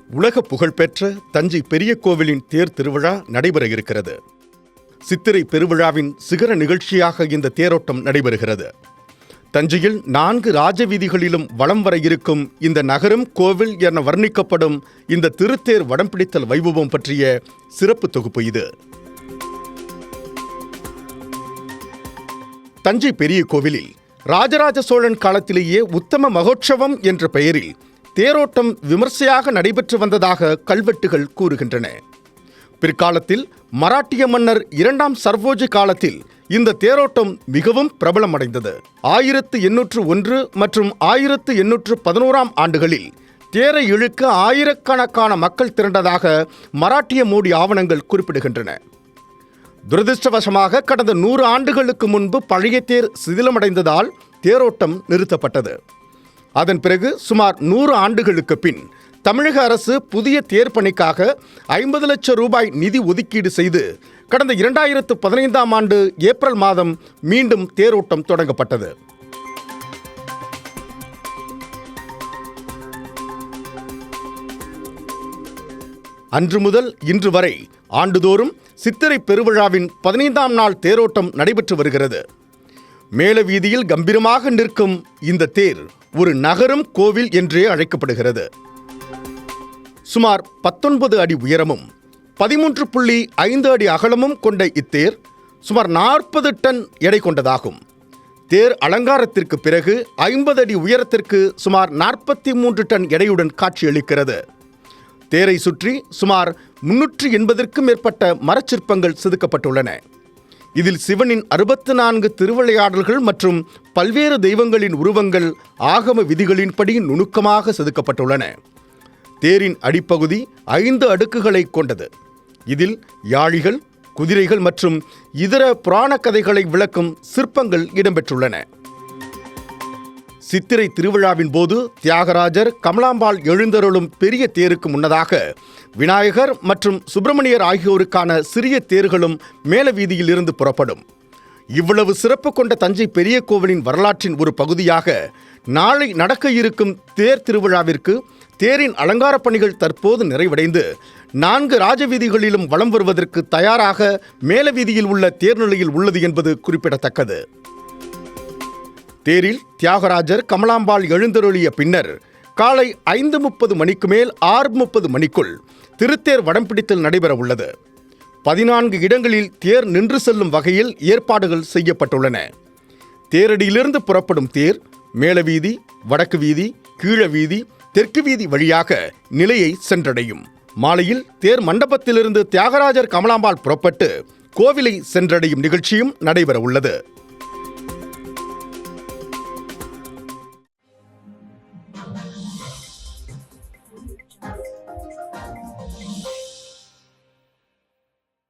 உலக புகழ்பெற்ற தஞ்சை பெரிய கோவிலின் தேர் திருவிழா நடைபெற இருக்கிறது. சித்திரை பெருவிழாவின் சிகர நிகழ்ச்சியாக இந்த தேரோட்டம் நடைபெறுகிறது. தஞ்சையில் 4 ராஜவீதிகளிலும் வலம் வர இருக்கும் இந்த நகரம் கோவில் என வர்ணிக்கப்படும் இந்த திருத்தேர் வடம்பிடித்தல் வைபவம் பற்றிய சிறப்பு தொகுப்பு இது. தஞ்சை பெரிய கோவிலில் ராஜராஜ சோழன் காலத்திலேயே உத்தம மகோற்சவம் என்ற பெயரில் தேரோட்டம் விமர்சையாக நடைபெற்று வந்ததாக கல்வெட்டுகள் கூறுகின்றன. பிற்காலத்தில் மராட்டிய மன்னர் 2ஆம் சர்வோஜி காலத்தில் இந்த தேரோட்டம் மிகவும் பிரபலமடைந்தது. 1801 மற்றும் 1811ஆம் ஆண்டுகளில் தேரை இழுக்க ஆயிரக்கணக்கான மக்கள் திரண்டதாக மராட்டிய மோடி ஆவணங்கள் குறிப்பிடுகின்றன. துரதிருஷ்டவசமாக கடந்த 100 ஆண்டுகளுக்கு முன்பு பழைய தேர் சிதிலமடைந்ததால் தேரோட்டம் நிறுத்தப்பட்டது. அதன் பிறகு சுமார் 100 ஆண்டுகளுக்கு பின் தமிழக அரசு புதிய தேர் பணிக்காக 50 லட்சம் ரூபாய் நிதி ஒதுக்கீடு செய்து கடந்த 2015ஆம் ஆண்டு ஏப்ரல் மாதம் மீண்டும் தேரோட்டம் தொடங்கப்பட்டது. அன்று முதல் இன்று வரை ஆண்டுதோறும் சித்திரை பெருவிழாவின் 15ஆம் நாள் தேரோட்டம் நடைபெற்று வருகிறது. மேல வீதியில் கம்பீரமாக நிற்கும் இந்த தேர் ஒரு நகரும் கோவில் என்றே அழைக்கப்படுகிறது. சுமார் 19 அடி உயரமும் 13.5 அடி அகலமும் கொண்ட இத்தேர் சுமார் 40 டன் எடை கொண்டதாகும். தேர் அலங்காரத்திற்கு பிறகு 50 அடி உயரத்திற்கு சுமார் 43 டன் எடையுடன் காட்சியளிக்கிறது. தேரை சுற்றி சுமார் 380க்கும் மேற்பட்ட மரச்சிற்பங்கள் செதுக்கப்பட்டுள்ளன. இதில் சிவனின் 64 திருவிளையாடல்கள் மற்றும் பல்வேறு தெய்வங்களின் உருவங்கள் ஆகம விதிகளின்படி நுணுக்கமாக செதுக்கப்பட்டுள்ளன. தேரின் அடிப்பகுதி 5 அடுக்குகளை கொண்டது. இதில் யாழிகள், குதிரைகள் மற்றும் இதர புராண கதைகளை விளக்கும் சிற்பங்கள் இடம்பெற்றுள்ளன. சித்திரை திருவிழாவின் போது தியாகராஜர், கமலாம்பாள் எழுந்தருளும் பெரிய தேருக்கு முன்னதாக விநாயகர் மற்றும் சுப்பிரமணியர் ஆகியோருக்கான சிறிய தேர்களும் மேல வீதியில் இருந்து புறப்படும். இவ்வளவு சிறப்பு கொண்ட தஞ்சை பெரிய கோவிலின் வரலாற்றின் ஒரு பகுதியாக நாளை நடக்க இருக்கும் தேர் திருவிழாவிற்கு தேரின் அலங்கார பணிகள் தற்போது நிறைவடைந்து 4 ராஜவீதிகளிலும் வலம் வருவதற்கு தயாராக மேல வீதியில் உள்ள தேர்நிலையில் உள்ளது என்பது குறிப்பிடத்தக்கது. தேரில் தியாகராஜர், கமலாம்பாள் எழுந்தருளிய பின்னர் காலை 5:30 மணிக்கு மேல் 6:30 மணிக்குள் திருத்தேர் வடம்பிடித்தல் நடைபெற உள்ளது. 14 இடங்களில் தேர் நின்று செல்லும் வகையில் ஏற்பாடுகள் செய்யப்பட்டுள்ளன. தேரடியிலிருந்து புறப்படும் தேர் மேலவீதி, வடக்கு வீதி, கீழ வீதி, தெற்கு வீதி வழியாக நிலையை சென்றடையும். மாலையில் தேர் மண்டபத்திலிருந்து தியாகராஜர், கமலாம்பாள் புறப்பட்டு கோவிலை சென்றடையும் நிகழ்ச்சியும் நடைபெற உள்ளது.